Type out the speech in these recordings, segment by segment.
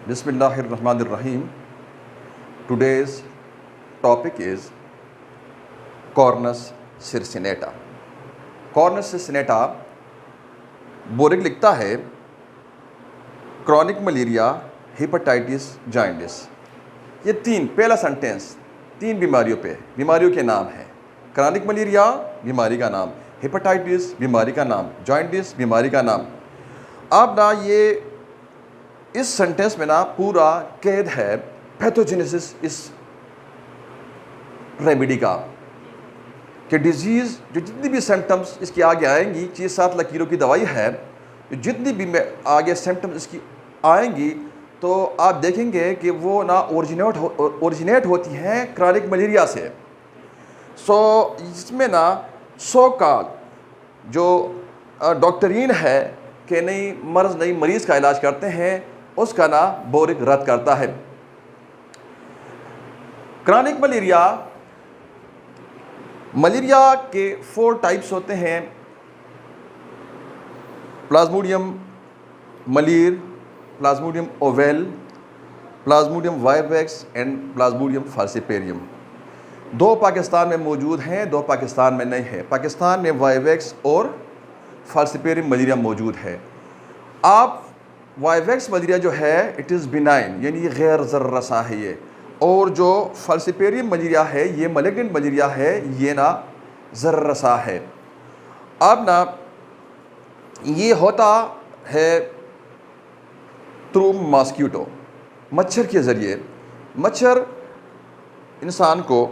Bismillahirrahmanirrahim. Today's topic is Cornus circinata. Cornus circinata boric लिखता है chronic malaria, hepatitis, jaundice. ये पहला sentence तीन बीमारियों के नाम है। क्रॉनिक मलेरिया बीमारी का नाम, हेपेटाइटिस बीमारी का नाम, जॉन्डिस बीमारी का नाम। अब ना ये इस सेंटेंस में ना पूरा कैद है पैथोजेनेसिस इस रेमेडी का, कि डिजीज़ जो जितनी भी सिम्टम्स इसके आगे आएंगी, 6-7 लकीरों की दवाई है, जितनी भी आगे सिम्टम्स इसकी आएंगी तो आप देखेंगे कि वो ना ओरिजिनेट होती हैं क्रॉनिक मलेरिया से। सो इसमें ना सो कॉल जो डॉक्टरीन है कि नहीं मर्ज़ नहीं मरीज़ का इलाज करते हैं, उसका ना बोरिक रद्द करता है। क्रॉनिक मलेरिया के 4 टाइप्स होते हैं: plasmodium malariae, plasmodium ovale, plasmodium vivax and plasmodium falciparum. 2 Pakistan में मौजूद हैं, 2 पाकिस्तान में नहीं है। पाकिस्तान में वाइवेक्स और फाल्सिपेरियम मलेरिया मौजूद है। आप वाइवेक्स मलेरिया जो है इट इज़ बिनाइन, यानी ये गैर ज़र्रसा है ये, और जो फाल्सिपेरियम मलेरिया है ये मलिग्नेंट मलेरिया है, ये ना ज़र्रसा है। अब ना ये होता है थ्रू मॉस्किटो, मच्छर के ज़रिए। मच्छर इंसान को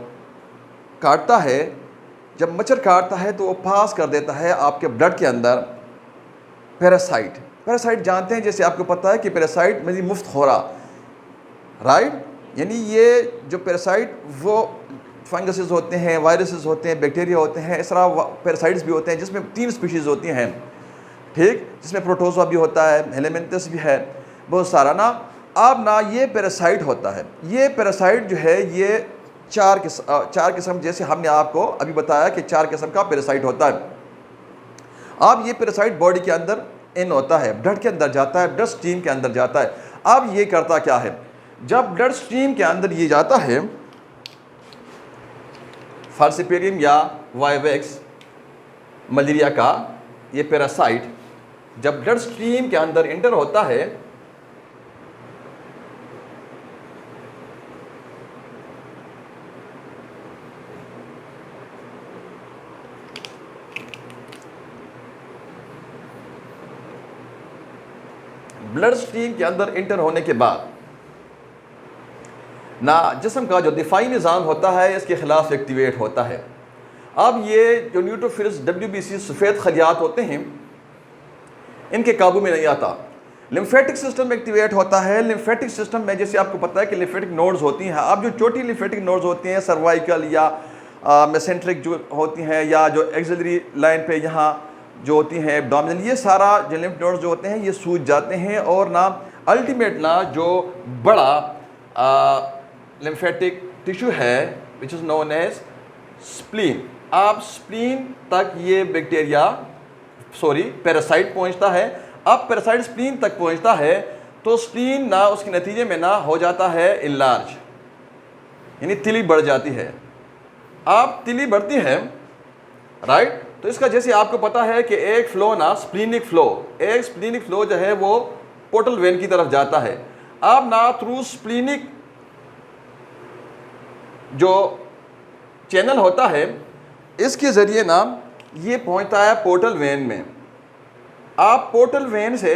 काटता है, जब मच्छर काटता है तो वो पास कर देता है आपके ब्लड के अंदर पैरासाइट जानते हैं, जैसे आपको पता है कि पैरासाइट में मुफ्त हो रहा, राइट। यानी ये जो पैरासाइट वो फंगसेस होते हैं, वायरसेस होते हैं, बैक्टीरिया होते हैं, इस तरह पैरासाइट्स भी होते हैं जिसमें 3 स्पीशीज़ होती हैं, ठीक, जिसमें प्रोटोजोआ भी होता है, हेलेमिंथस भी है, बहुत सारा ना। अब ना ये पैरासाइट होता है, ये पैरासाइट जो है ये 4 किस्म, जैसे हमने आपको अभी बताया कि 4 किस्म का पैरासाइट होता है। अब ये पैरासाइट बॉडी के अंदर इन होता है, ब्लड के अंदर जाता है, ब्लड स्ट्रीम के अंदर जाता है। अब ये करता क्या है, जब ब्लड स्ट्रीम के अंदर ये जाता है, फाल्सिपेरियम या वाइवेक्स मलेरिया का ये पैरासाइट जब ब्लड स्ट्रीम के अंदर एंटर होता है, ब्लड स्ट्रीम के अंदर इंटर होने के बाद ना जिस्म का जो दिफाई निज़ाम होता है इसके ख़िलाफ़ एक्टिवेट होता है। अब ये जो न्यूट्रोफिल्स WBC सफ़ेद खलियात होते हैं इनके काबू में नहीं आता। लिम्फेटिक सिस्टम एक्टिवेट होता है। लिम्फेटिक सिस्टम में जैसे आपको पता है कि लिम्फेटिक नोड्स होती हैं। अब जो छोटी लिम्फेटिक नोड्स होती हैं सर्वाइकल या मेसेंट्रिक जो होती हैं, या जो एक्सिलरी लाइन पे यहाँ जो होती हैं एब्डोमिनल, ये सारा जो लिम्फ नोड्स जो होते हैं ये सूज जाते हैं और ना अल्टीमेट ना जो बड़ा लिम्फेटिक टिश्यू है which is known as spleen, आप स्प्लीन तक ये पैरासाइट पहुंचता है। अब पैरासाइट स्प्लीन तक पहुंचता है तो स्प्लीन ना उसके नतीजे में ना हो जाता है इनलार्ज, यानी तिली बढ़ जाती है। अब तिली बढ़ती है, राइट, तो इसका जैसे आपको पता है कि एक फ्लो ना स्प्लीनिक फ्लो जो है वो पोर्टल वेन की तरफ जाता है। अब ना थ्रू स्प्लीनिक जो चैनल होता है इसके ज़रिए ना ये पहुंचता है पोर्टल वेन में। आप पोर्टल वेन से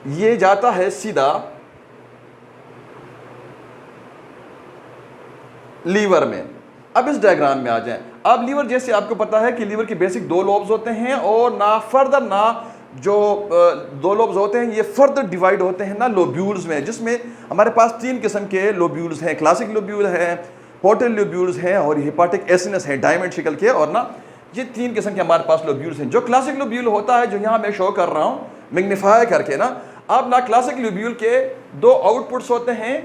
ये जाता है सीधा लीवर में। अब इस डायग्राम में आ जाएं। अब लीवर जैसे आपको पता है कि लीवर के बेसिक 2 लोब्स होते हैं और ना फर्दर ना जो 2 लोब्स होते हैं ये फर्दर डिवाइड होते हैं ना लोब्यूल्स में, जिसमें हमारे पास 3 किस्म के लोब्यूल्स हैं। क्लासिक लोब्यूल हैं, पोर्टल लोब्यूल्स हैं और हेपाटिक एसिनस हैं डायमंड शिकल के, और ना ये 3 किस्म के हमारे पास लोब्यूल्स हैं। जो क्लासिक लोब्यूल होता है जो यहाँ मैं शो कर रहा हूँ मैग्नीफाई करके ना, अब ना क्लासिक लोब्यूल के 2 आउटपुट्स होते हैं,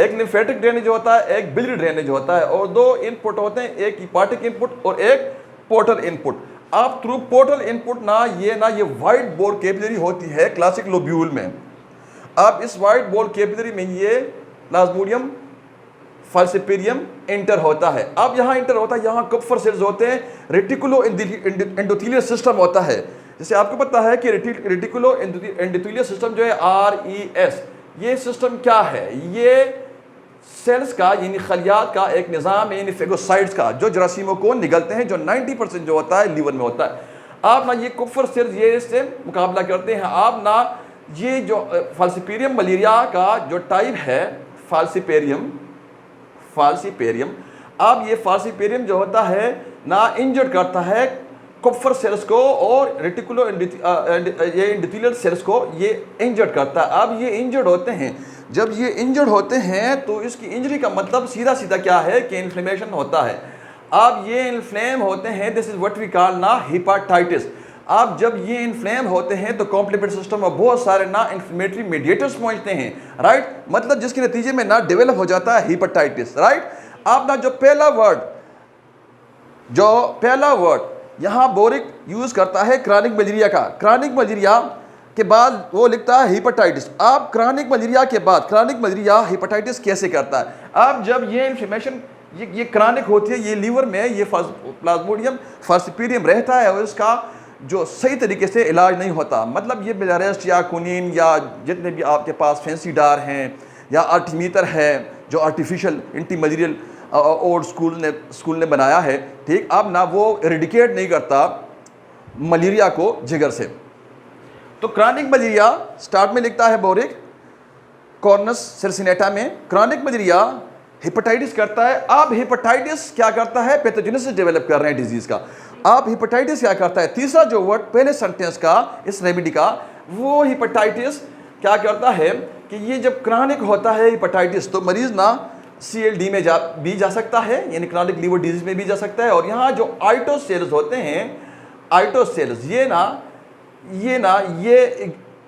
एक लिम्फेटिक ड्रेनेज होता है, एक बिलियरी ड्रेनेज होता है, और 2 इनपुट होते हैं, एक हेपाटिक इनपुट और एक पोर्टल इनपुट। अब थ्रू पोर्टल इनपुट ना ये वाइट बोर्ड कैपिलरी होती है क्लासिक लोब्यूल में, अब इस वाइट बॉल कैपिलरी में ये प्लाज्मोडियम फाल्सिपेरियम एंटर होता है। अब यहाँ एंटर होता है, यहाँ कप्फर सेल्स होते हैं, रेटिकुलो एंडोथेलियल सिस्टम होता है। जैसे आपको पता है कि रेटिकुलो एंडोथेलियल सिस्टम जो है RES, ये सिस्टम क्या है? ये सेल्स का यानी खलियात का एक निज़ाम है, यानी फेगोसाइट्स का, जो जरासीमों को निगलते हैं, जो 90% जो होता है लीवर में होता है। आप ना ये कुफर सेल्स ये इससे मुकाबला करते हैं। आप ना ये जो फाल्सिपेरियम मलेरिया का जो टाइप है फाल्सिपेरियम, अब ये फाल्सिपेरियम जो होता है ना इंजर्ड करता है कुफर सेल्स को और रेटिकुलो एंडोथेलियल सेल्स को, ये इंजर्ड करता है। अब ये इंजर्ड होते हैं, जब ये इंजर्ड होते हैं तो इसकी इंजरी का मतलब सीधा सीधा क्या है कि इन्फ्लेमेशन होता है। अब ये इन्फ्लेम होते हैं, this is what we call ना हेपेटाइटिस। अब जब ये इन्फ्लेम होते हैं तो कॉम्प्लीमेंट्री सिस्टम में बहुत सारे ना इन्फ्लेमेटरी मीडिएटर्स पहुंचते हैं, राइट, मतलब जिसके नतीजे में ना डेवलप हो जाता है हेपेटाइटिस, राइट। अब ना जो पहला वर्ड यहाँ बोरिक यूज करता है क्रॉनिक मलेरिया का, क्रॉनिक मलेरिया के बाद वो लिखता है हेपेटाइटिस। अब क्रॉनिक मलेरिया के बाद क्रॉनिक मलेरिया हेपेटाइटिस कैसे करता है? अब जब ये इन्फ्लेमेशन ये क्रॉनिक होती है, ये लीवर में ये प्लाज्मोडियम फाल्सिपेरियम रहता है और इसका जो सही तरीके से इलाज नहीं होता, मतलब ये बेलारेस्ट या कुनीन या जितने भी आपके पास फैंसी डार हैं या आर्टिमीटर है जो artificial anti malarial old school ने बनाया है, ठीक, अब ना वो इरेडिकेट नहीं करता मलेरिया को जिगर से। तो क्रॉनिक मलेरिया स्टार्ट में लिखता है बोरिक, कॉर्नस सर्सिनेटा में क्रॉनिक मलेरिया हेपेटाइटिस करता है। अब हेपेटाइटिस क्या करता है? पैथोजेनेसिस डेवलप कर रहे हैं डिजीज का। अब हेपेटाइटिस क्या करता है? तीसरा जो वर्ड पहले सेंटेंस का इस रेमेडी का, वो हेपेटाइटिस क्या करता है कि ये जब क्रॉनिक होता है हेपेटाइटिस तो मरीज ना CLD में भी जा सकता है, यानी क्रॉनिक लीवर डिजीज में भी जा सकता है। और यहाँ जो आइटोस सेल्स होते हैं, आइटोस सेल्स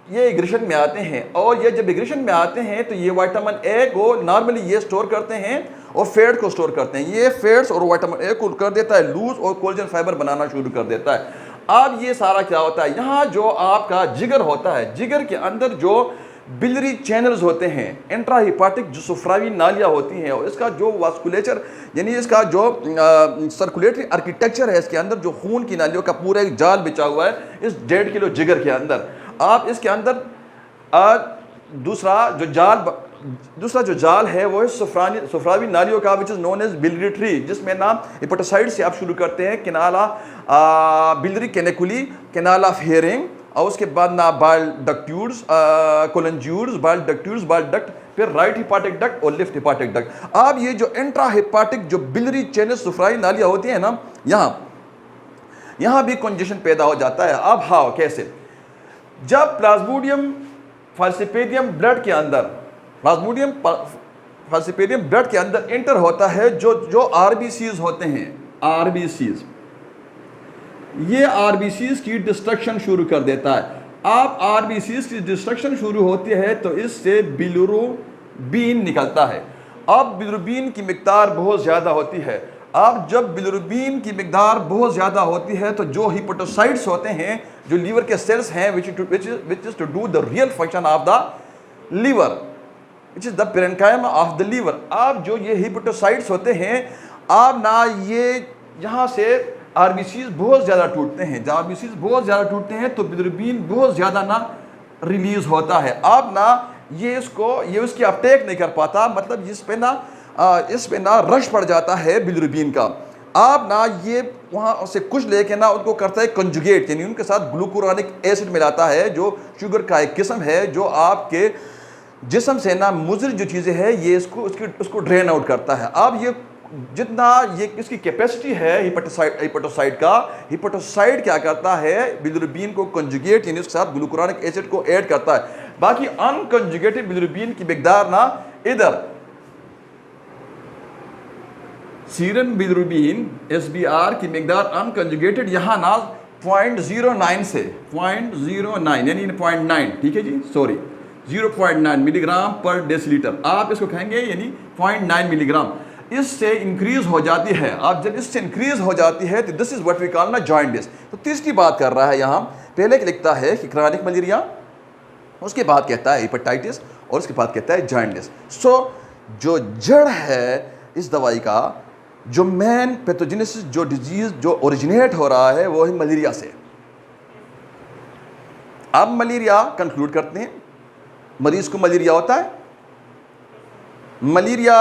ये एग्रेशन में आते हैं, और ये जब एग्रेशन में आते हैं तो ये विटामिन ए को नॉर्मली ये स्टोर करते हैं और फैट को स्टोर करते हैं। ये फैट्स और विटामिन ए को कर देता है लूज और कोलेजन फाइबर बनाना शुरू कर देता है। अब ये सारा क्या होता है? यहाँ जो आपका जिगर होता है, जिगर के अंदर जो बिलरी चैनल्स होते हैं, इंट्राहिपाटिक जो सुफ्रावी नालियाँ होती हैं, और इसका जो वास्कुलेचर यानी इसका जो सर्कुलेटरी आर्किटेक्चर है, इसके अंदर जो खून की नालियों का पूरा एक जाल बिछा हुआ है इस 1.5 किलो जिगर के अंदर। आप इसके अंदर दूसरा जो जाल है वो है सुफ्रावी नालियों का, which is known as biliary tree, जिसमें ना हेपेटोसाइड से आप शुरू करते हैं, केनाला बिलरी कैनेकुली, केनाला ऑफ हेयरिंग, और उसके बाद ना bile ductules, कोलेंज्यूल्स, bile ductules, bile duct, फिर राइट हिपाटिक डक्ट और लेफ्ट हिपाटिक डक्ट। अब ये जो इंट्रा हिपाटिक जो बिलरी चैनल सुफ्रावी नालियाँ होती हैं ना, यहाँ भी कंजेशन पैदा हो जाता है। अब हाँ, कैसे? जब प्लाज्मोडियम फाल्सिपेरियम ब्लड के अंदर एंटर होता है, जो RBCs होते हैं, RBCs, ये RBCs की डिस्ट्रक्शन शुरू कर देता है। आप RBCs की डिस्ट्रक्शन शुरू होती है तो इससे बिलिरुबिन निकलता है। अब बिलिरुबिन की मिकदार बहुत ज़्यादा होती है। अब जब बिलिरुबिन की मिकदार बहुत ज़्यादा होती है तो जो हिपेटोसाइट्स होते हैं, जो लीवर के सेल्स हैं, which is to do the real function of the liver, which is the parenchyma of the liver. अब जो ये हिपेटोसाइट्स होते हैं, अब ना ये यहाँ से RBCs बहुत ज़्यादा टूटते हैं। जब RBCs बहुत ज़्यादा टूटते हैं तो बिलिरुबिन बहुत ज़्यादा ना रिलीज होता है। अब ना ये उसकी अपटेक नहीं कर पाता, मतलब इस पे ना रश पड़ जाता है बिलिरुबिन का। अब ना ये वहाँ से कुछ लेके ना उनको करता है कंजुगेट, यानी उनके साथ ग्लूकुरानिक एसिड मिलाता है, जो शुगर का एक किस्म है जो आपके जिस्म से ना मुज़र जो चीज़ें हैं ये उसको ड्रेन आउट करता है। अब ये जितना ये इसकी कैपेसिटी है हिपेटोसाइड क्या करता है? बिलिरुबिन को कंजुगेट यानी उसके साथ ग्लूकुरानिक एसिड को ऐड करता है। बाकी अनकंजुगेटेड बिलिरुबिन की मिकदार ना इधर सीरम बिलिरुबिन SBR की मिकदार अनकंजुगेटेड यहाँ ना 0.09 से 0.09 यानी 0.9, ठीक है जी, सॉरी 0.9 मिलीग्राम पर डेसीलीटर आप इसको कहेंगे, यानी 0.9 मिलीग्राम इससे इंक्रीज हो जाती है। अब जब इससे इंक्रीज हो जाती है तो this is what we call ना जॉइंटिस। तो तीसरी बात कर रहा है यहाँ, पहले लिखता है कि क्रॉनिक मलेरिया, उसके बाद कहता है हेपेटाइटिस और उसके बाद कहता है जॉन्डिस। सो जो जड़ है इस दवाई का, जो मेन पैथोजेनेसिस, जो डिजीज जो ओरिजिनेट हो रहा है वो है मलेरिया से। अब मलेरिया कंक्लूड करते हैं, मरीज को मलेरिया होता है। मलेरिया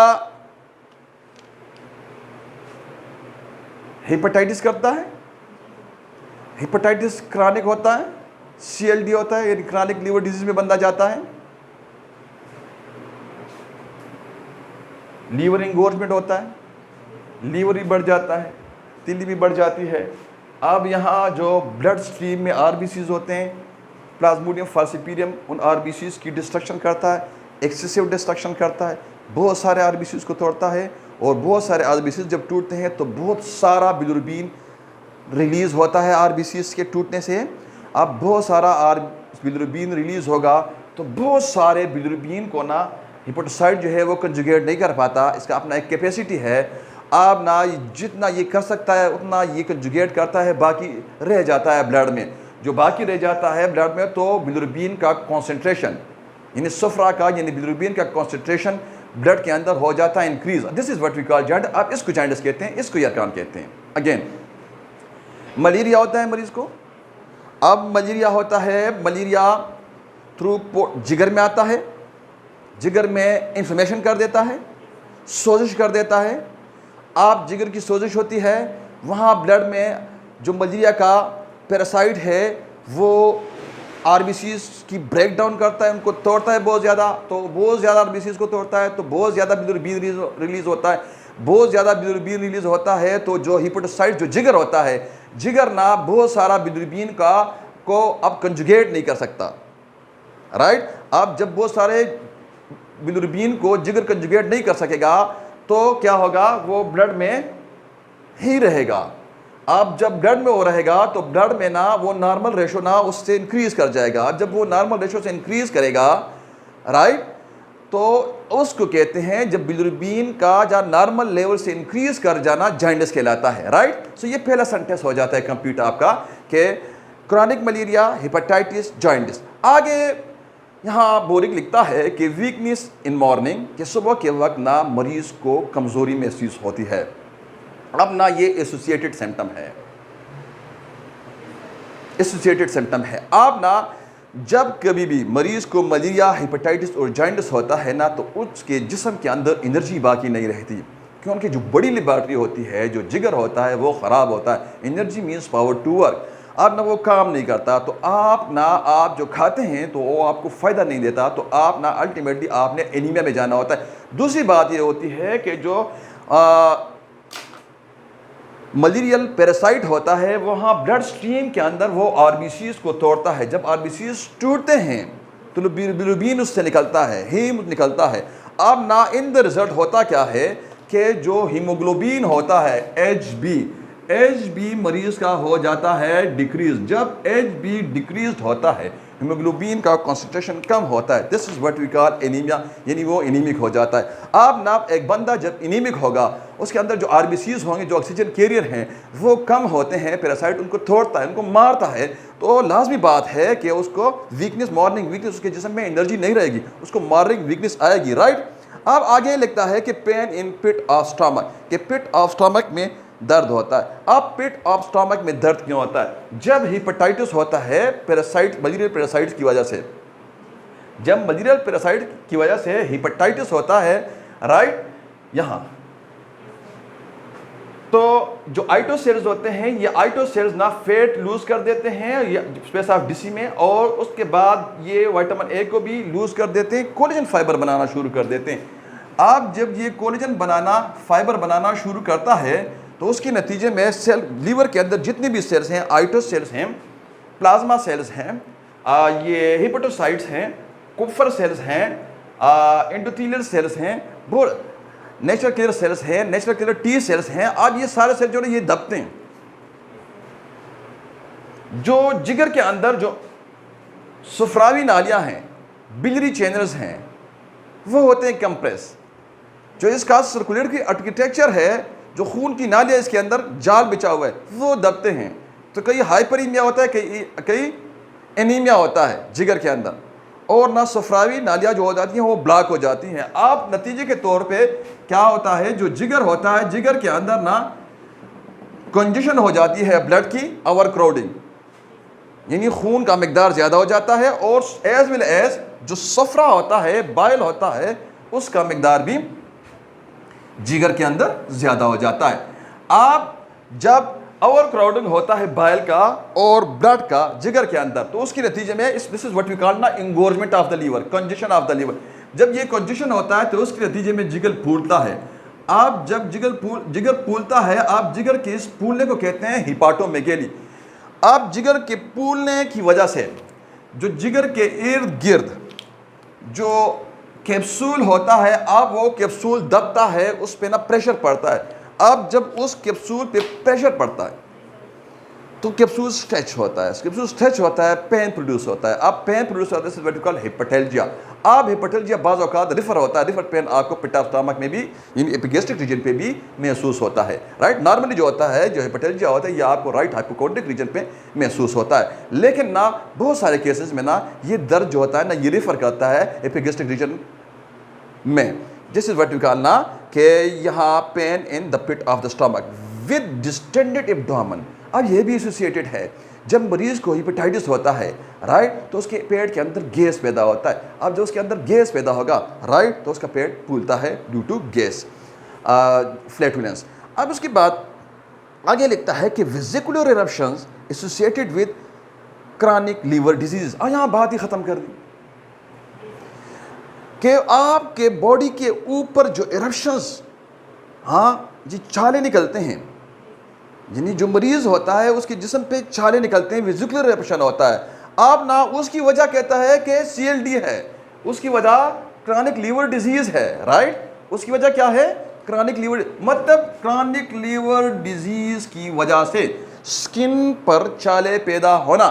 हेपेटाइटिस करता है, हेपेटाइटिस क्रॉनिक होता है, CLD होता है, यानी क्रॉनिक लीवर डिजीज में बंदा जाता है, लीवर इंगोर्जमेंट होता है, लीवर भी बढ़ जाता है, तिल्ली भी बढ़ जाती है। अब यहाँ जो ब्लड स्ट्रीम में RBCs होते हैं, प्लाज्मोडियम फाल्सिपेरियम उन RBCs की डिस्ट्रक्शन करता है, एक्सेसिव डिस्ट्रक्शन करता है, बहुत सारे RBCs को तोड़ता है। और बहुत सारे RBCs जब टूटते हैं तो बहुत सारा बिलिरुबिन रिलीज़ होता है RBCs के टूटने से। अब बहुत सारा बिलिरुबिन रिलीज़ होगा तो बहुत सारे बिलिरुबिन को ना हिपेटोसाइट जो है वो कंजुगेट नहीं कर पाता, इसका अपना एक कैपेसिटी है। अब ना जितना ये कर सकता है उतना ये कंजुगेट करता है, बाकी रह जाता है ब्लड में। जो बाकी रह जाता है ब्लड में तो बिलिरुबिन का कॉन्सेंट्रेशन, यानी सफरा का यानी बिलिरुबिन का कॉन्सेंट्रेशन ब्लड के अंदर हो जाता है increase. This is what we call jaundice. आप इसको जॉन्डिस कहते हैं, इसको यरकान कहते हैं। अगेन मलेरिया होता है मरीज को। अब मलेरिया होता है, मलेरिया थ्रू जिगर में आता है, जिगर में इन्फ्लेमेशन कर देता है, सोजिश कर देता है। आप जिगर की सोजिश होती है, वहाँ ब्लड में जो मलेरिया का पैरासाइट है वो RBCs की ब्रेक डाउन करता है, उनको तोड़ता है बहुत ज़्यादा। तो बहुत ज़्यादा RBCs को तोड़ता है तो बहुत ज़्यादा बिलिरुबिन रिलीज़ होता है, बहुत ज़्यादा बिलिरुबिन रिलीज़ होता है तो जो हिपेटोसाइट जो जिगर होता है, जिगर ना बहुत सारा बिलिरुबिन को अब कंजुगेट नहीं कर सकता, राइट। अब जब बहुत सारे बिलिरुबिन को जिगर कंजुगेट नहीं कर सकेगा तो क्या होगा, वो ब्लड में ही रहेगा। अब जब ब्लड में वो रहेगा तो ब्लड में ना वो नॉर्मल रेशो ना उससे इंक्रीज कर जाएगा। जब वो नॉर्मल रेशो से इंक्रीज करेगा, राइट, तो उसको कहते हैं, जब बिलिरुबिन का जा नॉर्मल लेवल से इंक्रीज कर जाना जॉन्डिस कहलाता है, राइट। सो ये पहला सेंटेंस हो जाता है कंप्लीट आपका कि क्रॉनिक मलेरिया, हेपेटाइटिस, जॉन्डिस। आगे यहाँ बोरिक लिखता है कि वीकनेस इन मॉर्निंग, कि सुबह के वक्त ना मरीज को कमज़ोरी महसूस होती है। अब ना ये एसोसिएटेड सिम्टम है, एसोसिएटेड सिम्टम है। अब ना जब कभी भी मरीज को मलेरिया, हेपेटाइटिस और जॉन्डिस होता है ना तो उसके जिस्म के अंदर एनर्जी बाकी नहीं रहती, क्योंकि जो बड़ी लेबॉरेटरी होती है, जो जिगर होता है वो ख़राब होता है। Energy means power to work. अब ना वो काम नहीं करता तो आप जो खाते हैं तो वो आपको फ़ायदा नहीं देता, तो आप ना अल्टीमेटली आपने एनीमिया में जाना होता है। दूसरी बात ये होती है कि जो मलेरियल पैरासाइट होता है वहाँ ब्लड स्ट्रीम के अंदर वो RBCs को तोड़ता है। जब RBCs टूटते हैं तो बिलिरुबिन उससे निकलता है, हीम निकलता है। अब ना इन द रिजल्ट होता क्या है कि जो हीमोग्लोबिन होता है HB मरीज का हो जाता है डिक्रीज। जब HB डिक्रीज होता है, हीमोग्लोबिन का कॉन्सेंट्रेशन कम होता है, this is what we call anaemia, यानी वो एनीमिक हो जाता है। अब ना एक बंदा जब एनीमिक होगा उसके अंदर जो RBCs होंगे, जो ऑक्सीजन कैरियर हैं, वो कम होते हैं, पैरासाइट उनको तोड़ता है, उनको मारता है, तो लाजमी बात है कि उसको वीकनेस, मॉर्निंग वीकनेस, उसके जिस्म में एनर्जी नहीं रहेगी, उसको मॉर्निंग वीकनेस आएगी, राइट। अब आगे लिखता है कि pain in pit of stomach, कि पिट ऑफ स्टमक में दर्द होता है। अब पिट ऑफ स्टमक में दर्द क्यों होता है? जब हेपेटाइटिस होता है पैरासाइट, मलेरियल पैरासाइट्स की वजह से, जब मलेरियल पैरासाइट की वजह से हेपेटाइटिस होता है, राइट, यहाँ तो जो आइटोसेल्स होते हैं, ये आइटोसेल्स ना फैट लूज कर देते हैं स्पेस ऑफ डिसी में, और उसके बाद ये विटामिन ए को भी लूज कर देते हैं, कोलेजन फाइबर बनाना शुरू कर देते हैं। आप जब ये कोलेजन बनाना, फाइबर बनाना शुरू करता है तो उसके नतीजे में सेल, लीवर के अंदर जितनी भी सेल्स हैं, आइटोसेल्स हैं, प्लाज्मा सेल्स हैं, ये हिपेटोसाइट्स हैं, कुफर सेल्स हैं, एंडोथेलियल सेल्स हैं, नेचुरल किलर सेल्स हैं, नेचुरल किलर टी सेल्स हैं। अब ये सारे सेल जो है ये दबते हैं। जो जिगर के अंदर जो सुफरावी नालियां हैं, बिलियरी चैनल्स हैं, वो होते हैं कंप्रेस। जो इसका सर्कुलेटरी आर्किटेक्चर है, जो खून की नालियां इसके अंदर जाल बिछा हुआ है, वो दबते हैं। तो कई हाइपरीमिया होता है, कई एनीमिया होता है जिगर के अंदर। और ना सफरावी नालियाँ जो हो जाती हैं वो ब्लॉक हो जाती हैं। आप नतीजे के तौर पे क्या होता है, जो जिगर होता है, जिगर के अंदर ना कंजेशन हो जाती है ब्लड की, ओवर क्राउडिंग, यानी खून का मिकदार ज़्यादा हो जाता है, और एज वेल एज जो सफरा होता है, बाइल होता है, उसका मिकदार भी जिगर के अंदर ज़्यादा हो जाता है। आप जब ओवर क्राउडिंग होता है बाइल का और ब्लड का जिगर के अंदर, तो उसके नतीजे में this is what we call ना engorgement of the liver, congestion of the liver. जब ये कंजेशन होता है तो उसके नतीजे में जिगर फूलता है। आप जब जिगर फूलता है, आप जिगर के इस फूलने को कहते हैं हिपाटोमेगेली। आप जिगर के फूलने की वजह से जो जिगर के इर्द गिर्द जो कैप्सूल होता है, आप वो कैप्सूल दबता है, उस पे ना प्रेशर पड़ता है। अब जब उस कैप्सूल पे प्रेशर पड़ता है तो कैप्सूल स्ट्रेच होता है, कैप्सूल स्ट्रेच होता है, पेन प्रोड्यूस होता है। अब पेन प्रोड्यूस होता है, व्हाट वी कॉल हिपैटल्जिया। अब हिपैटल्जिया बाज़ औक़ात रिफर होता है, रिफर पेन आपको पिट ऑफ स्टमक में भी, इन एपिगैस्ट्रिक रीजन पे भी महसूस होता है, राइट। नॉर्मली जो होता है, जो हिपैटल्जिया होता है, ये आपको राइट हाइपोकोंड्रिक रीजन पे महसूस होता है। लेकिन ना बहुत सारे केसेस में ना ये दर्द जो होता है ना, ये रिफर करता है एपिगैस्ट्रिक रीजन में। This is what we call ना कि यहाँ pain in the pit of the stomach with distended abdomen. अब ये भी एसोसिएटेड है, जब मरीज को हेपेटाइटिस होता है, राइट, तो उसके पेट के अंदर गैस पैदा होता है। अब जब उसके अंदर गैस पैदा होगा, राइट, तो उसका पेट फूलता है ड्यू टू गैस, फ्लैटुलेंस। अब उसके बाद आगे लिखता है कि vesicular eruptions associated with chronic liver disease. और यहाँ बात ही ख़त्म कर दी कि आपके बॉडी के ऊपर जो इरप्शंस, हाँ जी, छाले निकलते हैं, यानी जो मरीज होता है उसके जिस्म पे छाले निकलते हैं, वेसिकुलर इरप्शन होता है। आप ना उसकी वजह कहता है कि CLD है, उसकी वजह क्रॉनिक लीवर डिजीज है, राइट। उसकी वजह क्या है? क्रॉनिक लीवर, मतलब क्रॉनिक लीवर डिजीज की वजह से स्किन पर छाले पैदा होना।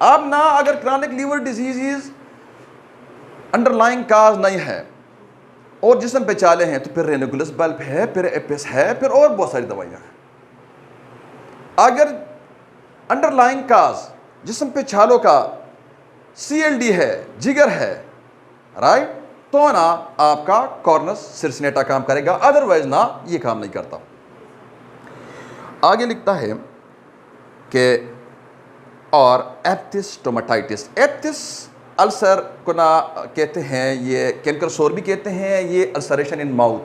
अब ना अगर क्रॉनिक लीवर डिजीज अंडरलाइंग काज नहीं है और जिस्म पे चाले हैं, तो फिर रेनिकुलस बल्ब है, फिर एपिस है, फिर और बहुत सारी दवाइयां हैं। अगर अंडरलाइंग काज जिस्म पे छालों का CLD है, जिगर है, राइट, तो ना आपका कॉर्नस सिरसिनेटा काम करेगा, अदरवाइज ना ये काम नहीं करता। आगे लिखता है कि और एप्थिस स्टोमेटाइटिस, एप्थिस अल्सर को ना कहते हैं, ये कैंकर सोर भी कहते हैं, ये अल्सरेशन इन माउथ,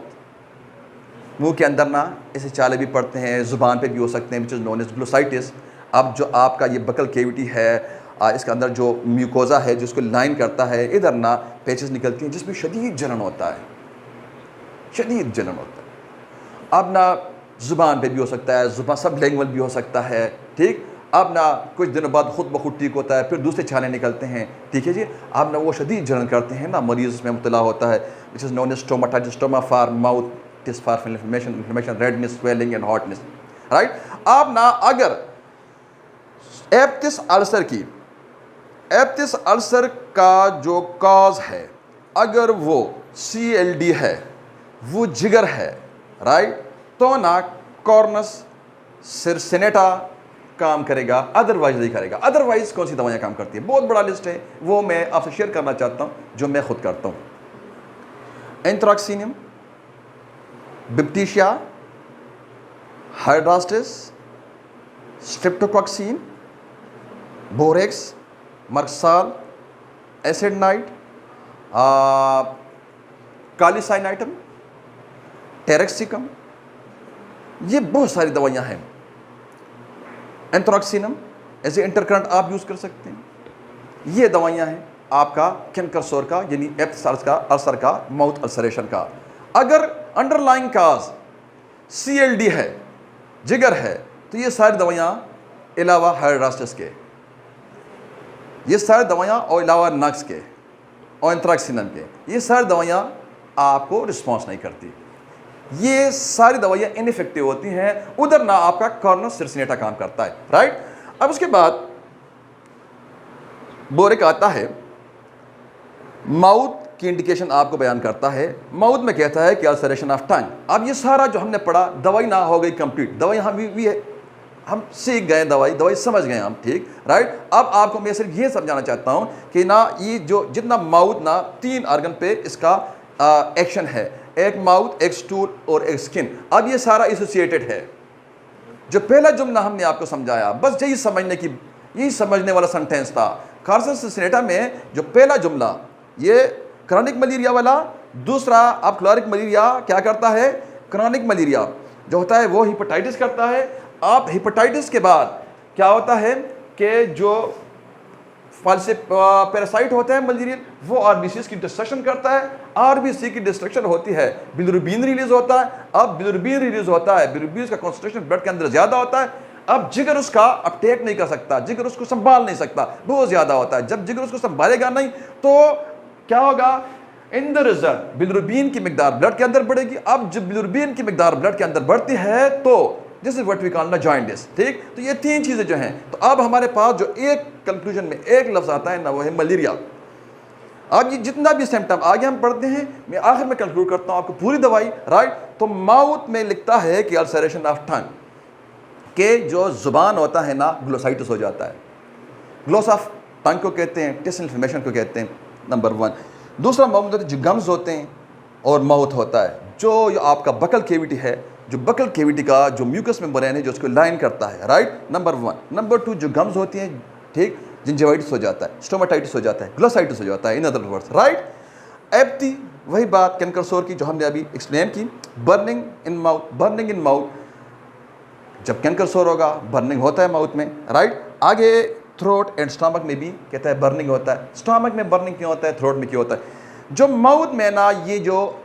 मुंह के अंदर ना ऐसे चाले भी पड़ते हैं, ज़ुबान पे भी हो सकते हैं, which is known as glossitis. अब जो आपका ये बकल केविटी है, इसके अंदर जो म्यूकोजा है जिसको लाइन करता है, इधर ना पैचेस निकलती हैं जिसमें शदीद जलन होता है, शदीद जलन होता है। अब ना ज़ुबान पे भी हो सकता है, ज़ुबान सब लैंग्वेज भी हो सकता है, ठीक। अब ना कुछ दिनों बाद खुद ब खुद ठीक होता है, फिर दूसरे छाले निकलते हैं, ठीक है जी। अब ना वो शदीद जलन करते हैं ना, मरीज़ में मुब्तला होता है, which is known as stomatitis, stoma for mouth, itis for inflammation, redness, swelling and hotness, right. अब ना अगर एप्थिस अल्सर की, एप्थिस अल्सर का जो कॉज है, अगर वो CLD है, वो जिगर है, राइट, तो ना कॉर्नस सिरसिनेटा काम करेगा, अदरवाइज नहीं करेगा। अदरवाइज कौन सी दवाइयाँ काम करती है? बहुत बड़ा लिस्ट है, वो मैं आपसे शेयर करना चाहता हूँ, जो मैं खुद करता हूँ। एंथ्रॉक्सिनियम, बिप्टीशिया, हाइड्रास्टिस, स्ट्रेप्टोकॉक्सिन, बोरेक्स, मर्क्साल, एसिड-नाइट, कालीसाइनाइटम, टेरेक्सिकम, ये बहुत सारी दवाइयाँ हैं। एंथ्रॉक्सिनम एज ए इंटरकरंट आप यूज़ कर सकते हैं। ये दवाइयाँ हैं आपका कैंकर सोर का, यानी एप्थिस अल्सर का, माउथ अल्सरेशन का। अगर अंडरलाइंग काज CLD है, जिगर है, तो ये सारी दवाइयाँ अलावा हाइड्रास्टिस के, ये सारी दवाइयाँ और अलावा नक्स के और एंथ्रॉक्सिनम के, ये सारी दवाइयाँ आपको रिस्पॉन्स नहीं करती। ये सारी दवाइयाँ इनइफेक्टिव होती हैं, उधर ना आपका कॉर्नस सिरसिनेटा काम करता है, राइट। अब उसके बाद बोरिक आता है, माउथ की इंडिकेशन आपको बयान करता है। माउथ में कहता है कि अल्सरेशन ऑफ टंग। अब ये सारा जो हमने पढ़ा, दवाई ना हो गई कंप्लीट, दवाई यहाँ भी है, हम सीख गए, दवाई समझ गए हम, ठीक, राइट। अब आपको मैं सिर्फ ये समझाना चाहता हूँ कि ना ये जो जितना माउथ ना 3 आर्गन पे इसका एक्शन है, एक माउथ, एक स्टूल और एक स्किन। अब ये सारा एसोसिएटेड है। जो पहला जुमला हमने आपको समझाया, बस यही समझने वाला सेंटेंस था। कार्सन सिनेटा में जो पहला जुमला ये क्रॉनिक मलेरिया वाला, दूसरा अब क्लोरिक मलेरिया क्या करता है, क्रॉनिक मलेरिया जो होता है वो हेपेटाइटिस करता है। आप हेपेटाइटिस के बाद क्या होता है कि जो फाल्से पैरासाइट होते हैं मलेरियन, वो आरबीसी की डिस्ट्रक्शन करता है। आरबीसी की डिस्ट्रक्शन होती है, बिलिरुबिन रिलीज होता है। अब बिलिरुबिन रिलीज होता है, बिलिरुबिन का कॉन्सेंट्रेशन ब्लड के अंदर ज़्यादा होता है। अब जिगर उसका अपटेक नहीं कर सकता, जिगर उसको संभाल नहीं सकता, बहुत ज़्यादा होता है। जब जिगर उसको संभालेगा नहीं तो क्या होगा, इन द रिजल्ट बिलिरुबिन की मिकदार ब्लड के अंदर बढ़ेगी। अब जब बिलिरुबिन की मिकदार ब्लड के अंदर बढ़ती है तो this is what we call jaundice, ठीक। तो ये 3 चीज़ें जो हैं, तो अब हमारे पास जो एक कंक्लूजन में एक लफ्ज़ आता है ना, वो है मलेरिया। अब ये जितना भी सिम्टम आगे हम पढ़ते हैं, मैं आखिर में कंक्लूड करता हूँ आपको पूरी दवाई, राइट। तो माउथ में लिखता है कि अल्सरेशन ऑफ टंग, के जो जुबान होता है ना ग्लोसाइटिस हो जाता है। ग्लोस ऑफ टंग को कहते हैं, टेस्ट इन्फ्लेमेशन को कहते हैं, नंबर 1। दूसरा माउथ जो गम्स होते हैं और माउथ होता है जो आपका बकल केविटी है, जो बकल केविटी का जो म्यूकस मेम्ब्रेन है जो उसको लाइन करता है, राइट, नंबर 1। नंबर 2 जो गम्स होती हैं, ठीक, जिंजिवाइटिस हो जाता है, स्टोमाटाइटिस हो जाता है, ग्लोसाइटिस हो जाता है, इन अदर वर्ड्स, राइट। एप्टी, वही बात कैंकर सोर की जो हमने अभी एक्सप्लेन की। बर्निंग इन माउथ, जब कैंकर सोर होगा बर्निंग होता है माउथ में, राइट। आगे थ्रोट एंड स्टमक में भी कहता है बर्निंग होता है। स्टमक में बर्निंग क्यों होता है, थ्रोट में क्यों होता है? जो माउथ में ना, ये जो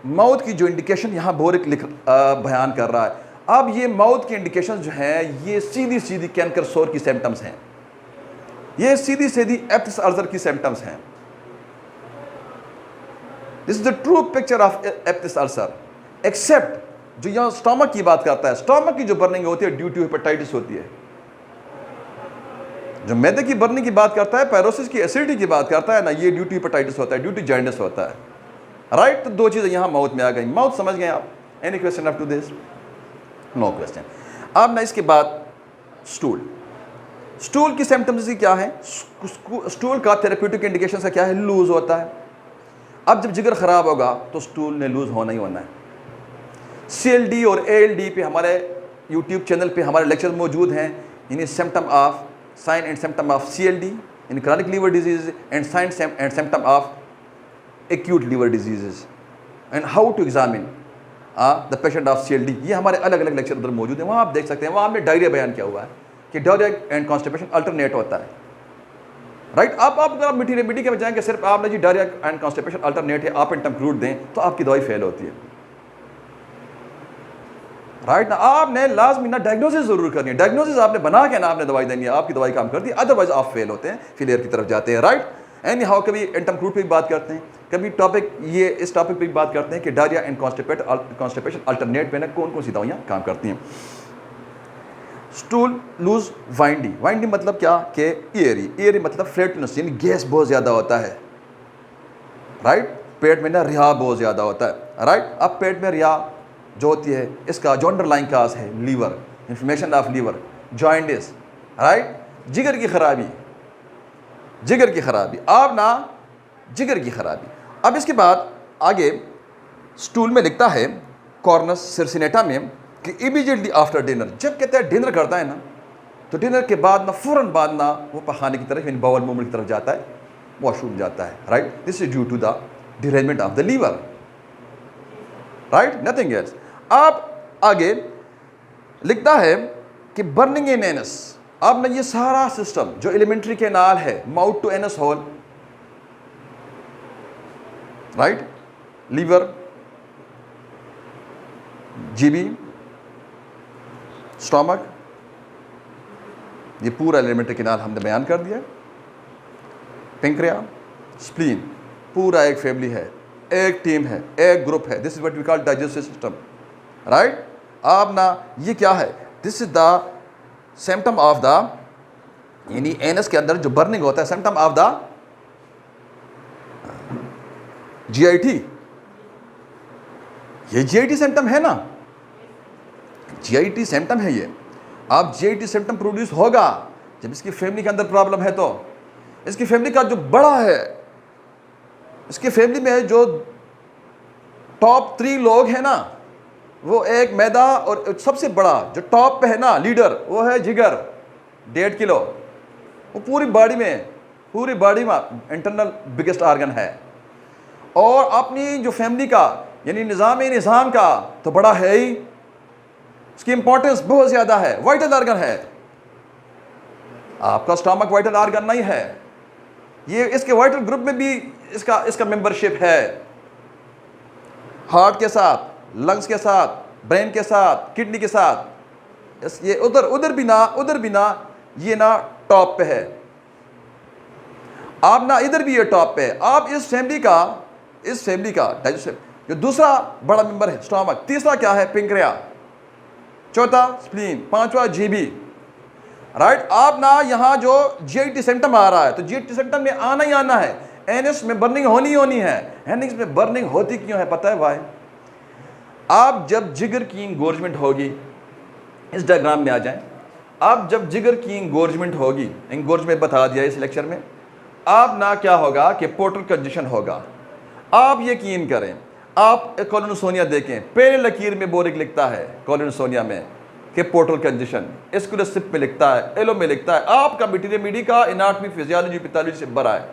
माउथ की जो इंडिकेशन यहाँ बोरिक बयान कर रहा है, अब ये माउथ की इंडिकेशन जो हैं ये सीधी कैंकर सोर की सिम्टम्स हैं, ये सीधी एप्टिस अल्सर की सिम्टम्स हैं। This is the true picture of peptic ulcer, except जो यहाँ स्टमक की बात करता है। स्टमक की जो बर्निंग होती है ड्यू टू हेपेटाइटिस होती है। जो मैदे की बर्निंग की बात करता है, पैरोसिस की एसिडिटी की बात करता है ना, ये ड्यू टू हेपेटाइटिस होता है, ड्यू टू जॉन्डिस होता है, राइट। तो 2 चीज़ें यहाँ माउथ में आ गई। माउथ समझ गए आप? Any question up to this? No question. अब ना इसके बाद स्टूल की सिम्टम्स क्या है? स्टूल का थेरेप्यूटिक इंडिकेशन का क्या है? लूज होता है। अब जब जिगर खराब होगा तो स्टूल ने लूज होना ही होना है। CLD और ALD पे हमारे YouTube चैनल पे हमारे लेक्चर मौजूद हैं, यानी symptom of sign and symptom of CLD in chronic liver disease and sign and symptom of acute liver diseases and how to examine the patient of CLD। ये हमारे अलग अलग लेक्चर उधर मौजूद हैं, वहाँ आप देख सकते हैं। वहाँ हमने डायरिया बयान किया हुआ है कि डायरिया एंड कॉन्स्टिपेशन अल्टरनेट होता है, राइट। आप अगर मीठी रेमेडी के बजाय कि सिर्फ आपने जी डायरिया एंड कॉन्स्टिपेशन अल्टरनेट है, आप इंटरक्लूड दें तो आपकी दवाई फेल होती है, राइट ना। आपने लाजमी ना डायग्नोसिस जरूर करनी है, डायग्नोसिस आपने बना के ना आपने दवाई देनी है, आपकी दवाई काम करती है, अदरवाइज आप फेल होते हैं, फेलियर की तरफ जाते हैं, राइट। एनी हाउ, कभी इंटरक्लूड पे भी बात करते हैं, कभी इस टॉपिक पे भी बात करते हैं कि डायरिया एंड कॉन्स्टिपेशन अल्टरनेट पे ना कौन कौन सी दवाइयाँ काम करती हैं। स्टूल लूज वाइंडी मतलब क्या कि एयरी मतलब फ्लैटनेस, यानी गैस बहुत ज़्यादा होता है, राइट। पेट में ना रिहा बहुत ज़्यादा होता है, राइट। अब पेट में रिहा जो होती है, इसका जो अंडरलाइन काज है liver, inflammation of liver, jaundice, right. जिगर की खराबी, अब ना जिगर की खराबी। अब इसके बाद आगे स्टूल में लिखता है कॉर्नस सिरसिनेटा में कि इमीडिएटली आफ्टर डिनर, जब कहता है डिनर करता है ना, तो डिनर के बाद ना फ़ौरन बाद ना वो पखाने की तरफ, यानी बाउल मूवमेंट की तरफ जाता है, वॉशरूम जाता है, right. This is due to the derailment of the liver, right, nothing else. आप आगे लिखता है कि बर्निंग इन एनस। अब ना ये सारा सिस्टम जो एलिमेंट्री कैनाल है, mouth to anus whole, right, liver, GB, stomach, ये पूरा एलिमेंट्री कैनाल हमने बयान कर दिया। पेंक्रिया, स्प्लीन, पूरा एक फैमिली है, एक टीम है, एक ग्रुप है। This is what we call digestive system, right. अब ना ये क्या है? This is the symptom of the, यानी एनस के अंदर जो बर्निंग होता है, सिम्टम ऑफ द GIT। ये GIT सिम्टम है ना, GIT सिम्टम है ये। अब GIT सिम्टम प्रोड्यूस होगा जब इसकी फैमिली के अंदर प्रॉब्लम है। तो इसकी फैमिली का जो बड़ा है, इसकी फैमिली में जो टॉप 3 लोग हैं ना, वो एक मैदा, और सबसे बड़ा जो टॉप पे है ना लीडर, वो है जिगर 1.5 किलो। वो पूरी बॉडी में इंटरनल बिगेस्ट ऑर्गन है। और अपनी जो फैमिली का यानी निज़ाम का तो बड़ा है ही, इसकी इंपॉर्टेंस बहुत ज़्यादा है, वाइटल ऑर्गन है। आपका स्टमक वाइटल ऑर्गन नहीं है, ये इसके वाइटल ग्रुप में भी इसका मेंबरशिप है। हार्ट के साथ, लंग्स के साथ, ब्रेन के साथ, किडनी के साथ, ये उधर भी ना ये ना टॉप पे है। आप ना इधर भी ये टॉप पे है। आप इस फैमिली का डाइजेस्टिव जो दूसरा बड़ा मेंबर है स्टमक, तीसरा क्या है पेंक्रिया, चौथा स्प्लीन, पांचवा जीबी, राइट। आप ना यहाँ जो GIT सिम्टम आ रहा है, तो GIT सिम्टम में आना ही आना है। एनएस में बर्निंग होनी है। एनएस में बर्निंग होती क्यों है पता है भाई? आप जब जिगर की इंगोर्जमेंट होगी, इस डायग्राम में आ जाएं। आप जब जिगर की इंगोर्जमेंट होगी, इंगोर्जमेंट बता दिया इस लेक्चर में, आप ना क्या होगा कि पोर्टल कंजेशन होगा। आप यकीन करें, आप कॉलोनोसोनिया देखें, पहले लकीर में बोरिक लिखता है कॉलोनोसोनिया में कि पोर्टल कंजेशन, एस्कुलर में लिखता है, एलो में लिखता है। आपका मटीरियल मीडी का एनाटॉमी, फिजियोलॉजी, पैथोलॉजी से भरा है।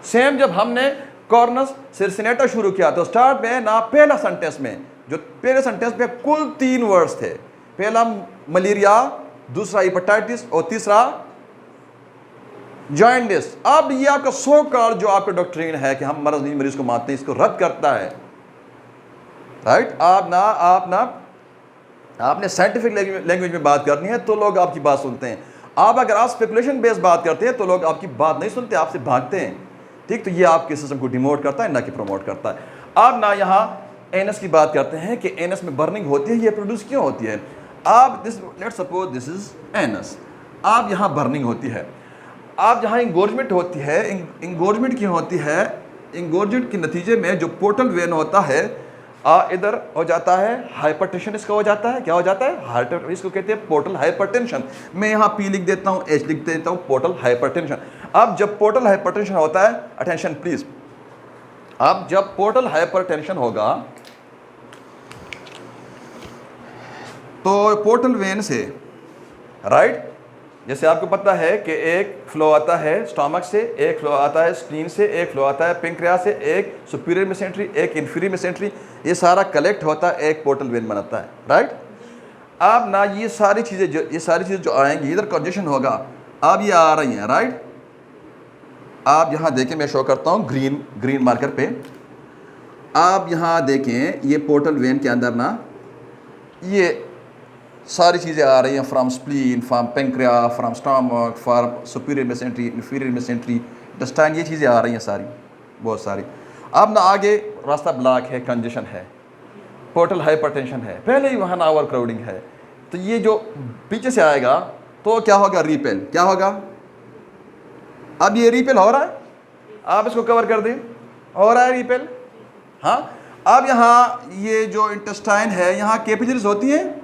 सेम जब हमने कॉर्नस सिरसिनेटा शुरू किया तो स्टार्ट में ना पहले सेंटेंस में कुल 3 वर्ड्स थे। पहला मलेरिया, दूसरा हेपेटाइटिस और तीसरा जॉइंटिस। अब ये आपका सो कॉल्ड जो आपका डॉक्ट्रिन है कि हम मरीज को मानते हैं, इसको रद्द करता है, राइट। आपने साइंटिफिक लैंग्वेज में बात करनी है तो लोग आपकी बात सुनते हैं। अगर आप स्पेकुलेशन बेस्ड बात करते हैं तो लोग आपकी बात नहीं सुनते, आपसे भागते हैं, ठीक। तो ये आपके सिस्टम को डिमोट करता है, ना कि प्रमोट करता है। आप ना यहाँ एनएस की बात करते हैं कि एनएस में बर्निंग होती है, ये प्रोड्यूस क्यों होती है। आप let's suppose this is NS, आप यहाँ बर्निंग होती है, आप जहाँ इंगोर्जमेंट होती है। इंगोर्जमेंट क्यों होती है? इंगोर्जमेंट के नतीजे में जो पोर्टल वेन होता है इधर हो जाता है हाइपरटेंशन। इसका हो जाता है, क्या हो जाता है? हार्ट, इसको कहते हैं पोर्टल हाइपरटेंशन। मैं यहाँ P लिख देता हूँ, H लिख देता हूँ, पोर्टल हाइपरटेंशन। अब जब पोर्टल हाइपरटेंशन होता है, अटेंशन प्लीज, अब जब पोर्टल हाइपरटेंशन होगा तो पोर्टल वेन से, राइट, जैसे आपको पता है कि एक फ्लो आता है स्टमक से, एक फ्लो आता है स्प्लीन से, एक फ्लो आता है पेंक्रिया से, एक सुपीरियर मेसेंट्री, एक इन्फीरियर मेसेंट्री, ये सारा कलेक्ट होता है, एक पोर्टल वेन बनाता है, राइट। अब ना ये सारी चीज़ें जो आएंगी, इधर कंजेशन होगा, अब ये आ रही हैं, राइट। आप यहाँ देखें, मैं शो करता हूँ ग्रीन मार्कर पे। आप यहाँ देखें, ये पोर्टल वेन के अंदर ना ये सारी चीज़ें आ रही हैं, from spleen, from pancreas, from stomach, from superior mesentery, inferior mesentery, intestine, ये चीज़ें आ रही हैं सारी, बहुत सारी। अब ना आगे रास्ता ब्लॉक है, कंजेशन है, पोर्टल हाइपरटेंशन है, पहले ही वहाँ ना ओवर क्राउडिंग है। तो ये जो पीछे से आएगा तो क्या होगा? रीपेल। क्या होगा? अब ये रीपेल हो रहा है, आप इसको कवर कर दें, हो रहा है रीपेल, हाँ। अब यहाँ ये जो इंटेस्टाइन है, यहाँ कैपिलरीज होती हैं,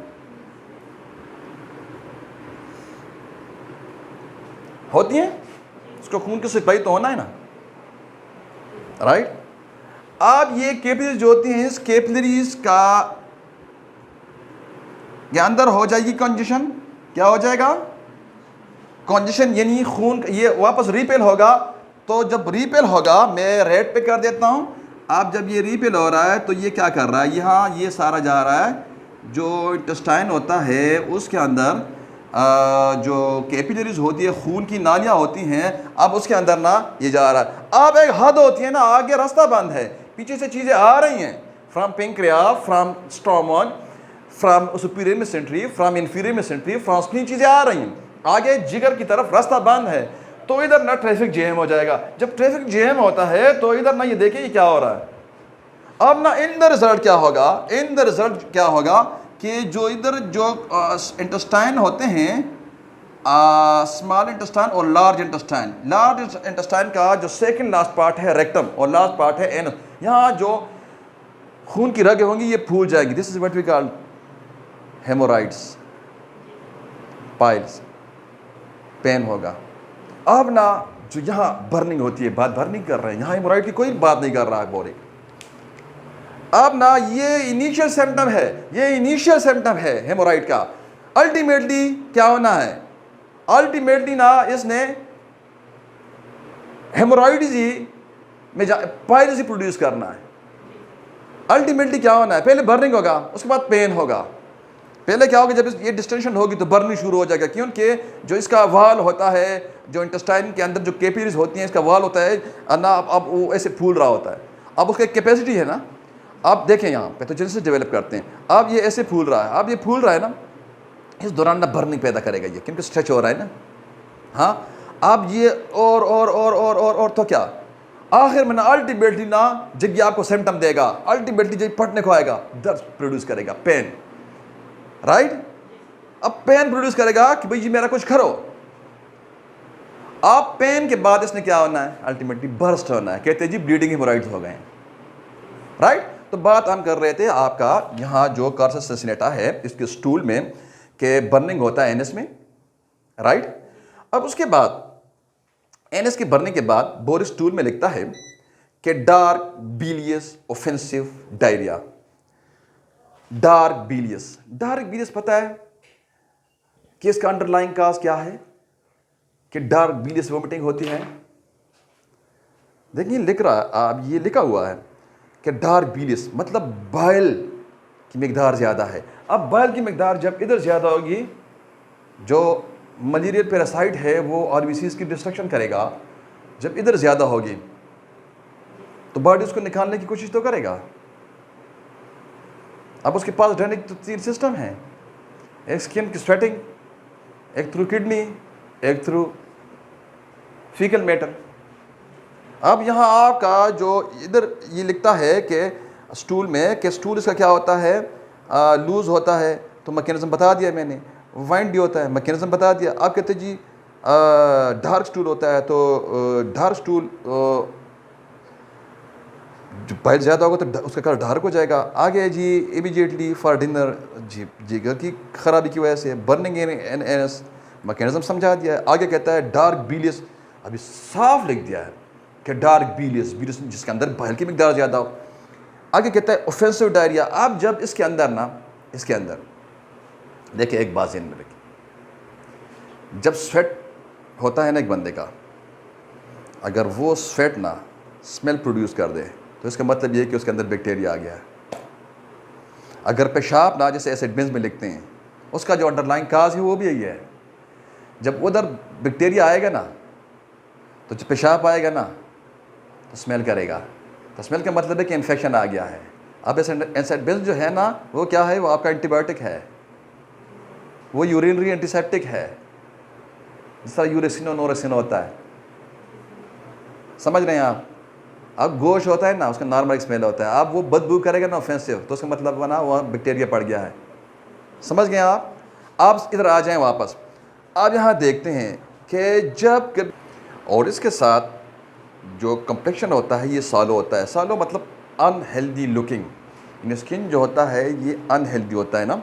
इसको खून के सिपाही तो होना है ना, राइट। अब ये कैपिलरीज जो होती हैं, इस कैपिलरीज का के अंदर हो जाएगी कंजेशन। क्या हो जाएगा? कंजेशन, यानी खून ये वापस रीपेल होगा। तो जब रीपेल होगा, मैं रेड पे कर देता हूं। अब जब ये रीपेल हो रहा है तो ये क्या कर रहा है, यहाँ ये सारा जा रहा है, जो इंटेस्टाइन होता है उसके अंदर जो कैपिलरीज होती है, खून की नालियाँ होती हैं, अब उसके अंदर ना ये जा रहा है। अब एक हद होती है ना, आगे रास्ता बंद है, पीछे से चीज़ें आ रही हैं, from pancreas, from stomach, from superior mesentery, from inferior mesentery, from spleen, चीज़ें आ रही हैं, आगे जिगर की तरफ रास्ता बंद है। तो इधर ना ट्रैफिक जैम हो जाएगा। जब ट्रैफिक जैम होता है तो इधर ना ये देखिए ये क्या हो रहा है। अब ना इन द रिजल्ट क्या होगा कि जो इधर जो इंटेस्टाइन होते हैं, स्मॉल इंटेस्टाइन और लार्ज इंटेस्टाइन का जो सेकंड लास्ट पार्ट है रेक्टम और लास्ट पार्ट है एनस, यहाँ जो खून की रगें होंगी ये फूल जाएगी। This is what we call haemorrhoids. Piles, pain होगा। अब ना जो यहाँ बर्निंग होती है, बात बर्निंग कर रहे हैं, यहाँ हेमोराइड की कोई बात नहीं कर रहा है बोरिक। अब ना ये इनिशियल सिम्टम है, ये इनिशियल सिम्टम है हेमोराइड का। अल्टीमेटली क्या होना है, अल्टीमेटली ना इसने हेमोराइड्स ही में पाइल्स ही प्रोड्यूस करना है। अल्टीमेटली क्या होना है, पहले बर्निंग होगा, उसके बाद पेन होगा। पहले क्या होगा, जब ये डिस्टेंशन होगी तो बर्निंग शुरू हो जाएगा, क्योंकि जो इसका वाल होता है, जो इंटेस्टाइन के अंदर जो कैपिलरीज होती हैं, इसका वाल होता है ना, अब वो ऐसे फूल रहा होता है। अब उसका एक कैपेसिटी है ना, आप देखें यहाँ पैथोजेनेसिस डेवलप करते हैं। अब ये ऐसे फूल रहा है, अब ये फूल रहा है ना, इस दौरान ना बर्निंग पैदा करेगा ये, क्योंकि स्ट्रेच हो रहा है ना। हाँ, अब ये और तो क्या, आखिर में ना अल्टीमेटली ना जब ये आपको सिम्टम देगा, अल्टीमेटली जब फटने को आएगा, दर्द प्रोड्यूस करेगा, पेन, राइट। अब पेन प्रोड्यूस करेगा कि भाई जी मेरा कुछ करो। अब पेन के बाद इसने क्या होना है, अल्टीमेटली बर्स्ट होना है, कहते हैं जी ब्लीडिंग हेमोराइड्स हो गए हैं, राइट। तो बात हम कर रहे थे आपका यहाँ जो कार्सस सैसिनेटा है, इसके स्टूल में के बर्निंग होता है एनएस में, राइट। अब उसके बाद एनएस की बर्निंग के बाद बोरिस स्टूल में लिखता है कि डार्क बिलियस ऑफेंसिव डायरिया। डार्क बिलियस पता है कि इसका अंडरलाइंग काज क्या है, कि डार्क बिलियस वोमिटिंग होती है। देखिए लिख रहा है, आप ये लिखा हुआ है कि डार्क बिलियस मतलब बाइल की मिकदार ज़्यादा है। अब बाइल की मिकदार जब इधर ज़्यादा होगी, जो मलेरियल पैरासाइट है वो आरबीसीज की डिस्ट्रक्शन करेगा। जब इधर ज़्यादा होगी तो बॉडी उसको निकालने की कोशिश तो करेगा। अब उसके पास ड्रेनेज तो 3 सिस्टम हैं, एक स्किन की स्वेटिंग, एक थ्रू किडनी, एक थ्रू फीकल मैटर। अब यहाँ आपका जो इधर ये लिखता है कि स्टूल में, कि स्टूल इसका क्या होता है, लूज़ होता है, तो मैकेनिज्म बता दिया मैंने। वाइंडी होता है, मैकेनिज्म बता दिया। आप कहते जी डार्क स्टूल होता है, तो डार्क स्टूल जो बाइल ज़्यादा होगा तो उसका कलर डार्क हो जाएगा। आगे जी इमीडिएटली फॉर डिनर, जी जिगर की खराबी की वजह से बर्निंग इन एनएस, मैकेनिज्म समझा दिया है। आगे कहता है डार्क बिलियस, अभी साफ लिख दिया है कि डार्क बिलियस जिसके अंदर बाइल की मिकदार ज़्यादा हो। आगे कहता है ऑफेंसिव डायरिया। आप जब इसके अंदर ना, इसके अंदर देखिए एक बात ज़हन में रखिए, जब स्वेट होता है ना एक बंदे का, अगर वो स्वेट ना स्मेल प्रोड्यूस कर दे तो इसका मतलब ये है कि उसके अंदर बैक्टीरिया आ गया है। अगर पेशाब ना, जैसे एसिड बेंस में लिखते हैं, उसका जो अंडरलाइंग काज है वो भी यही है। जब उधर बैक्टीरिया आएगा ना, तो जब पेशाब आएगा ना तो स्मेल करेगा, तो स्मेल का मतलब है कि इन्फेक्शन आ गया है। अब एसिड बेंस जो है ना, वो क्या है, वो आपका एंटीबायोटिक है, वो यूरिनरी एंटीसेप्टिक है, जिस तरह यूरेसिनो नोरेसिनो होता है, समझ रहे हैं आप। अब गोश्त होता है ना, उसका नॉर्मल स्मेल होता है। अब वो बदबू करेगा ना ऑफेंसिव, तो उसका मतलब बना वहाँ बैक्टीरिया पड़ गया है, समझ गए आप। आप इधर आ जाएं वापस। अब यहाँ देखते हैं कि जब, और इसके साथ जो कम्प्लेक्शन होता है ये सालो होता है। सालो मतलब अनहेल्दी लुकिंग, इन स्किन जो होता है ये अनहेल्दी होता है ना,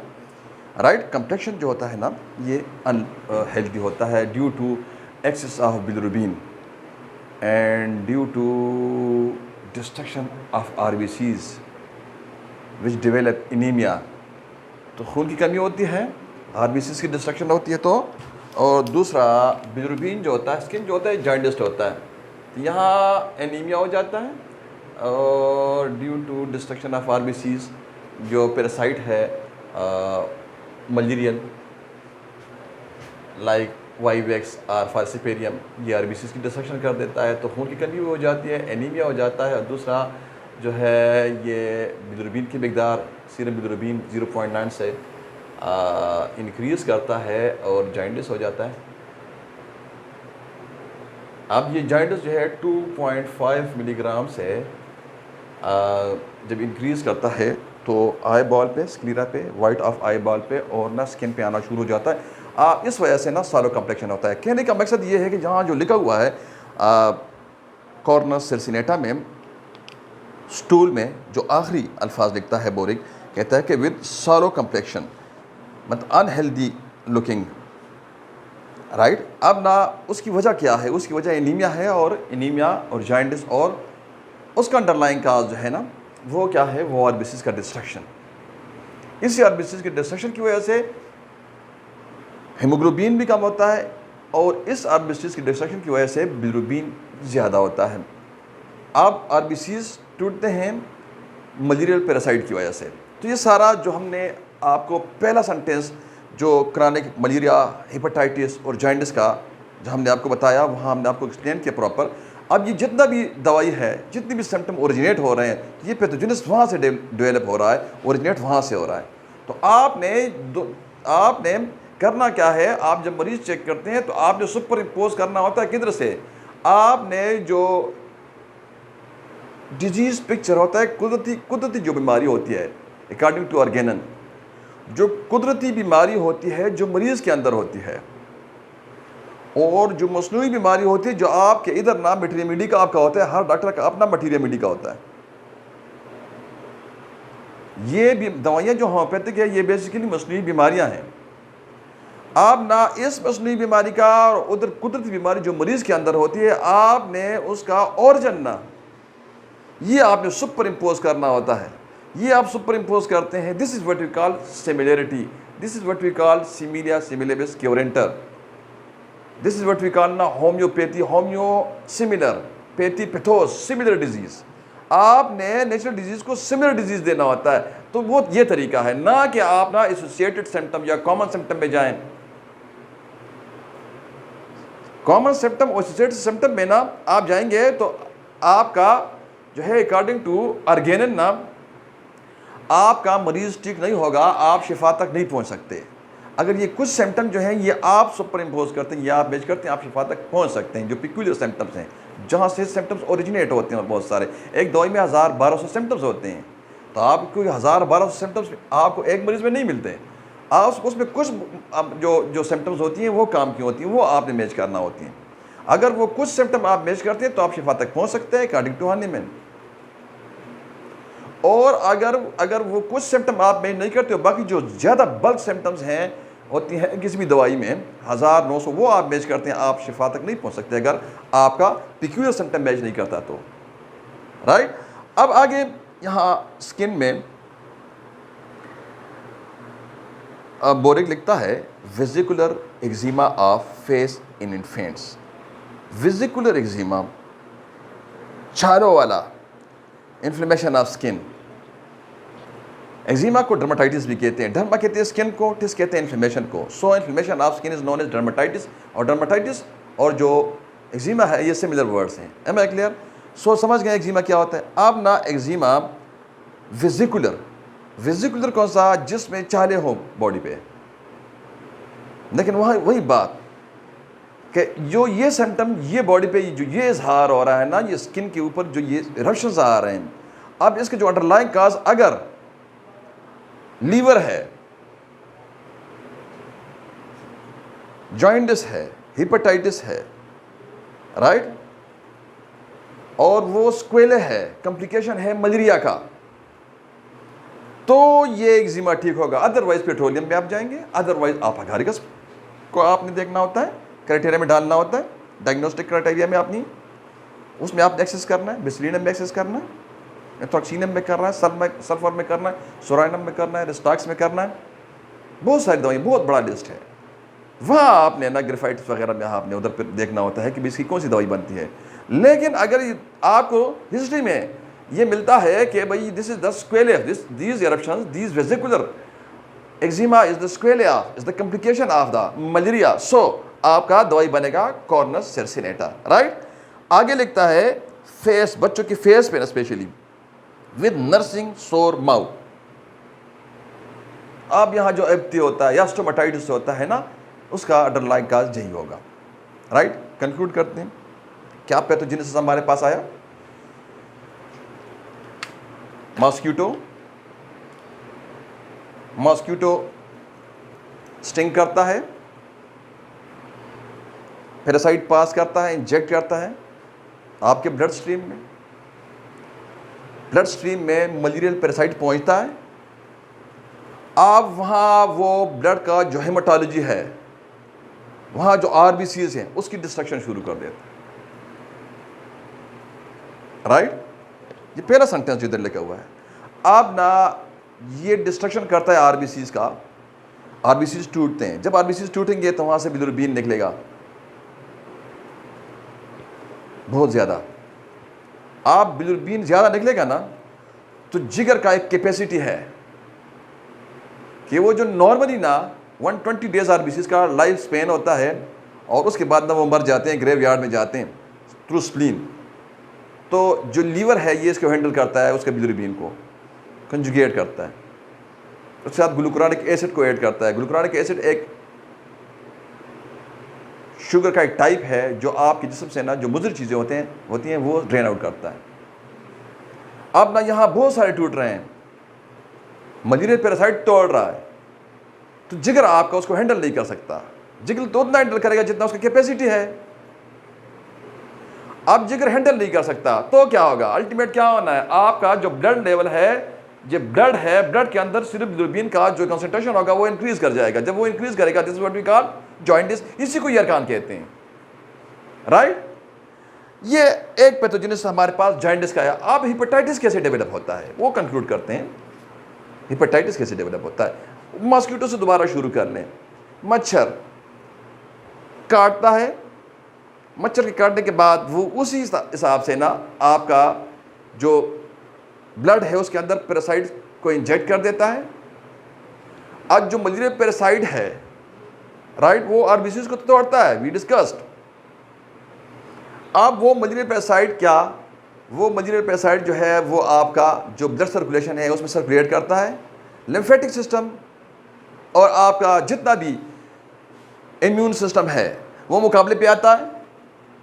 राइट। कम्प्लेक्शन जो होता है ना ये अनहेल्दी होता है due to excess of bilirubin and due to destruction of RBCs which develop anemia। तो खून की कमी होती है, RBCs की डिस्ट्रक्शन होती है। तो और दूसरा बिलिरुबिन जो होता है, स्किन जो होता है जॉन्डिस्ड होता है, तो यहाँ एनीमिया हो जाता है। और due to destruction of RBCs जो पैरासाइट है मलेरियल लाइक वाइवेक्स और फाल्सिपेरियम, ये आरबीसीज की डिस्ट्रक्शन कर देता है, तो खून की कमी भी हो जाती है, एनीमिया हो जाता है। और दूसरा जो है ये बिलिरुबिन की मिकदार, सीरम बिलिरुबिन 0.9 से इंक्रीज़ करता है और जॉन्डिस हो जाता है। अब ये जॉन्डिस जो है 2.5 मिलीग्राम से जब इंक्रीज़ करता है तो आई बॉल पे, स्क्लीरा पे, वाइट ऑफ आई बॉल पे और ना स्किन पे आना शुरू हो जाता है। इस वजह से ना सालो कम्प्लेक्शन होता है। कहने का मकसद ये है कि यहाँ जो लिखा हुआ है कॉर्नस सैसिनेटा में स्टूल में जो आखिरी अल्फाज लिखता है बोरिक, कहता है कि विद सालो कम्प्लेक्शन मतलब अनहेल्दी लुकिंग राइट। अब ना उसकी वजह क्या है, उसकी वजह एनीमिया है, और एनीमिया और जॉन्डिस, और उसका अंडरलाइंग काज जो है ना वो क्या है, वो आरबीसीज का डिस्ट्रक्शन। इस आरबीसीज के डिस्ट्रक्शन की वजह से हीमोग्लोबिन भी कम होता है, और इस आरबीसीज के डिस्ट्रक्शन की वजह से बिलिरुबिन ज़्यादा होता है। अब आरबीसीज टूटते हैं मलेरियल पैरासाइट की वजह से। तो ये सारा जो हमने आपको पहला सेंटेंस जो क्रॉनिक मलेरिया, हेपेटाइटिस और जॉन्डिस का जो हमने आपको बताया, वहाँ हमने आपको एक्सप्लेन किया प्रॉपर। अब ये जितना भी दवाई है, जितनी भी सिम्टम ओरिजिनेट हो रहे हैं, ये पैथोजेनिस वहाँ से डेवलप हो रहा है, ओरिजिनेट वहाँ से हो रहा है। तो आपने करना क्या है, आप जब मरीज चेक करते हैं तो आपने सुपर इम्पोज करना होता है किधर से, आपने जो डिजीज पिक्चर होता है, कुदरती जो बीमारी होती है अकॉर्डिंग टू ऑर्गेनन, जो कुदरती बीमारी होती है जो मरीज के अंदर होती है, और जो मसनूई बीमारी होती है जो आपके इधर ना मटीरियल मेडी का आपका होता है, हर डॉक्टर का अपना मटीरियल मेडी का होता है। ये भी दवाइयाँ जो होम्योपैथिक है, ये बेसिकली मसनूई बीमारियाँ हैं। आप ना इस मसनूई बीमारी का और उधर कुदरती बीमारी जो मरीज के अंदर होती है, आपने उसका ओरिजिन ना ये आपने सुपर इम्पोज करना होता है। ये आप सुपर इम्पोज करते हैं। This is what we call similarity, this is what we call similia similibus curentur, this is what we call ना homeopathy, homeo similar, pathy pathos similar disease. आपने नेचुरल डिजीज को सिमिलर डिजीज देना होता है। तो वो ये तरीका है, ना कि आप ना एसोसिएटेड सिम्टम या कॉमन सिम्टम में जाएं। कॉमन सिम्टम और एसोसिएटेड सिम्टम में ना आप जाएंगे तो आपका जो है अकॉर्डिंग टू ऑर्गेनन ना आपका मरीज ठीक नहीं होगा, आप शिफा तक नहीं पहुंच सकते। अगर ये कुछ सिम्टम जो हैं ये आप सुपर इम्पोज करते हैं, ये आप मैच करते हैं, आप शिफा तक पहुंच सकते हैं। जो पिक्यूलियर सिम्टम्स हैं, जहाँ से सिम्टम्स ओरिजिनेट होते हैं, बहुत सारे, एक दवाई में 1000-1200 सिम्टम्स होते हैं। तो आपको 1000-1200 सिम्टम्स आपको एक मरीज में नहीं मिलते। आप उसमें कुछ जो सिम्टम्स होती हैं वो काम की होती हैं, वो आपने मैच करना होती हैं। अगर वो कुछ सिम्टम आप मैच करते हैं तो आप शिफा तक पहुँच सकते हैं अकॉर्डिंग टू हनीमैन। और अगर वो कुछ सिम्टम आप मैच नहीं करते हो, बाकी जो ज़्यादा बल्क सिम्टम्स हैं होती हैं किसी भी दवाई में 1000-900, वो आप मैच करते हैं, आप शिफा तक नहीं पहुंच सकते अगर आपका पिक्यूलियर सिम्टम मैच नहीं करता तो। राइट। अब आगे यहाँ स्किन में बोरिक लिखता है vesicular eczema of face in infants. Vesicular eczema, छालों वाला इन्फ्लेमेशन ऑफ स्किन। एक्जिमा को डर्माटाइटिस भी कहते हैं। डर्मा कहते हैं स्किन को, टिस कहते हैं इन्फ्लेमेशन को। So inflammation of skin is known as dermatitis. और डर्माटाइटिस और जो एक्जिमा है ये सिमिलर वर्ड्स हैं। Am I clear? सो समझ गए एक्जिमा क्या होता है। अब ना एक्जिमा वेसिकुलर कौन सा, जिसमें चाले हो बॉडी पे, लेकिन वही बात कि जो ये सिम्टम ये बॉडी पे जो ये इजहार हो रहा है ना, ये स्किन के ऊपर जो ये इरप्शंस आ रहे हैं, अब इसके जो अंडरलाइंग काज अगर लीवर है, जॉइंटिस है, हेपेटाइटिस है, राइट, और वो स्क्वेले है, कॉम्प्लिकेशन है मलेरिया का, तो ये एक्जिमा ठीक होगा। अदरवाइज पेट्रोलियम पे आप जाएंगे, अदरवाइज आप अगारिकस को आपने देखना होता है, क्राइटेरिया में डालना होता है, डायग्नोस्टिक क्राइटेरिया में आपने उसमें आपने एक्सेस करना है, बेसिलिनम में एक्सेस करना है, एथॉक्सीनम में करना है, सल्फर में करना है, सोराइनम में करना है, रिस्टाक्स में करना है, बहुत सारी दवाई, बहुत बड़ा लिस्ट है। वहाँ आपने ना ग्रेफाइटिस वगैरह में आपने उधर पर देखना होता है कि इसकी कौन सी दवाई बनती है। लेकिन अगर आपको हिस्ट्री में ये मिलता है कि भाई this is the sequelae, these eruptions, these vesicular eczema is the sequelae, is the complication of the malaria, so आपका दवाई बनेगा कॉर्नस सर्सिनेटा। राइट। आगे लिखता है फेस, बच्चों के फेस पे ना स्पेशली विद नर्सिंग सोर माउथ। अब यहाँ जो एप्टी होता है या स्टोमेटाइटिस होता है ना, उसका अंडरलाइंग काज यही होगा। राइट। कंक्लूड करते हैं, क्या पैथोजेनेसिस हमारे पास आया? मॉस्क्यूटो स्टिंग करता है, पैरासाइट पास करता है, इंजेक्ट करता है आपके ब्लड स्ट्रीम में। ब्लड स्ट्रीम में मलेरियल पैरासाइट पहुंचता है। अब वहाँ वो ब्लड का जो हेमाटोलॉजी है वहाँ जो आरबीसीज हैं उसकी डिस्ट्रक्शन शुरू कर देता है। राइट, ये पहला सेंटेंस इधर लिखा हुआ है। अब ना ये डिस्ट्रक्शन करता है आरबीसीज का, आरबीसीज टूटते हैं। जब आरबीसीज टूटेंगे तो वहाँ से बिलिरुबिन निकलेगा बहुत ज़्यादा। आप बिलिरुबिन ज़्यादा निकलेगा ना तो जिगर का एक कैपेसिटी है कि वो जो नॉर्मली ना 120 डेज आरबीसीज का लाइफ स्पेन होता है और उसके बाद ना वो मर जाते हैं, ग्रेव यार्ड में जाते हैं थ्रू स्प्लीन। तो जो लीवर है ये इसको हैंडल करता है, उसके बिलिरुबिन को कंजुगेट करता है, उसके साथ ग्लूकुरानिक एसिड को ऐड करता है। ग्लूकुरानिक एसिड एक शुगर का एक टाइप है जो आपके जिस्म से ना जो मुज़र चीज़ें होती हैं वो ड्रेन आउट करता है। अब ना यहाँ बहुत सारे टूट रहे हैं, मलेरिया पैरासाइट तोड़ रहा है, तो जिगर आपका उसको हैंडल नहीं कर सकता। जिगर तो उतना हैंडल करेगा जितना उसकी कैपेसिटी है। अब जिगर हैंडल नहीं कर सकता तो क्या होगा, अल्टीमेट क्या होना है, आपका जो ब्लड लेवल है, जो ब्लड है, ब्लड के अंदर सिर्फ बिलिरुबिन का जो कंसंट्रेशन होगा वो इंक्रीज कर जाएगा। जब वो इंक्रीज करेगा, this is what we call jaundice, इसी को यरकान कहते हैं। राइट, ये एक पैथोजेनिस हमारे पास जॉइंटिस का है। अब हेपेटाइटिस कैसे डेवलप होता है वो कंक्लूड करते हैं। हेपेटाइटिस कैसे डेवलप होता है, मॉस्किटो से दोबारा शुरू कर लें। मच्छर काटता है, मच्छर के काटने के बाद वो उसी हिसाब से ना आपका जो ब्लड है उसके अंदर पैरासाइट को इंजेक्ट कर देता है। आज जो मलेरिया पैरासाइट है, राइट, वो आरबीसीज को तोड़ता है, वी डिस्कस्ड। अब वो मलेरिया पैरासाइट क्या, वो मलेरिया पैरासाइट जो है वो आपका जो ब्लड सर्कुलेशन है उसमें सर्कुलेट करता है, लिम्फेटिक सिस्टम और आपका जितना भी इम्यून सिस्टम है वो मुकाबले पे आता है,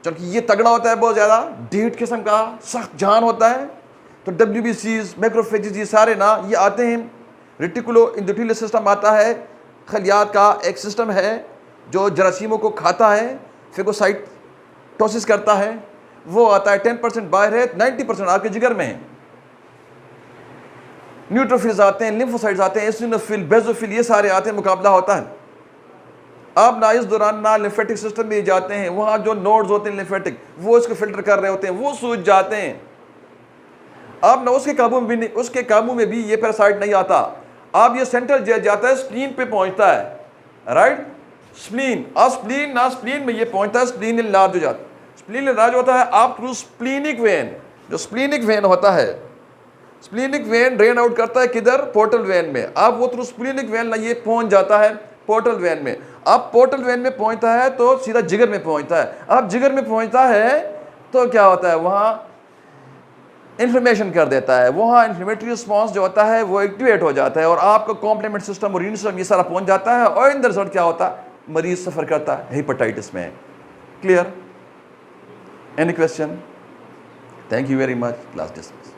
क्योंकि ये तगड़ा होता है, बहुत ज़्यादा ढीठ किस्म का सख्त जान होता है। तो WBCs, मैक्रोफेजेस, ये सारे ना ये आते हैं। रेटिकुलो एंडोथेलियल सिस्टम आता है, खलियात का एक सिस्टम है जो जरासीमों को खाता है, फेगोसाइटोसिस करता है, वो आता है। 10% बाहर है, 90% आपके जिगर में है। न्यूट्रोफिल्स आते हैं, लिम्फोसाइट्स आते हैं, एसिनोफिल, बेजोफिल, ये सारे आते हैं, मुकाबला होता है। अब ना इस दौरान ना लिम्फेटिक सिस्टम भी जाते हैं, वहाँ जो नोड्स होते हैं लिम्फेटिक, वो इसको फिल्टर कर रहे होते हैं, वो सूज जाते हैं। अब ना उसके काबू में भी नहीं, उसके काबू में भी ये पैरासाइट नहीं आता। अब ये सेंट्रल जेल जाता है, स्प्लीन पे पहुंचता है, राइट, स्प्लीन। अब स्प्लीन ना, स्प्लीन में ये पहुंचता है, स्प्लीन इनलार्ज हो जाता है। स्प्लीन इनलार्ज होता है आप थ्रू स्प्लीनिक वेन, जो स्प्लीनिक वेन होता है, स्प्लीनिक वेन ड्रेन आउट करता है किधर, पोर्टल वेन में। अब वो थ्रू स्प्लीनिक वेन ना ये पहुंच जाता है पोर्टल वेन में। अब पोर्टल वेन में पहुंचता है तो सीधा जिगर में पहुंचता है। अब जिगर में पहुंचता है तो क्या होता है, वहाँ इन्फ्लेमेशन कर देता है, वहाँ इन्फ्लेमेटरी रिस्पॉन्स जो होता है वो एक्टिवेट हो जाता है और आपका कॉम्प्लीमेंट सिस्टम और इम्यून सिस्टम ये सारा पहुंच जाता है और इन द रिजल्ट क्या होता है, मरीज सफ़र करता है हेपेटाइटिस में। Clear? Any question? Thank you very much, class dismiss.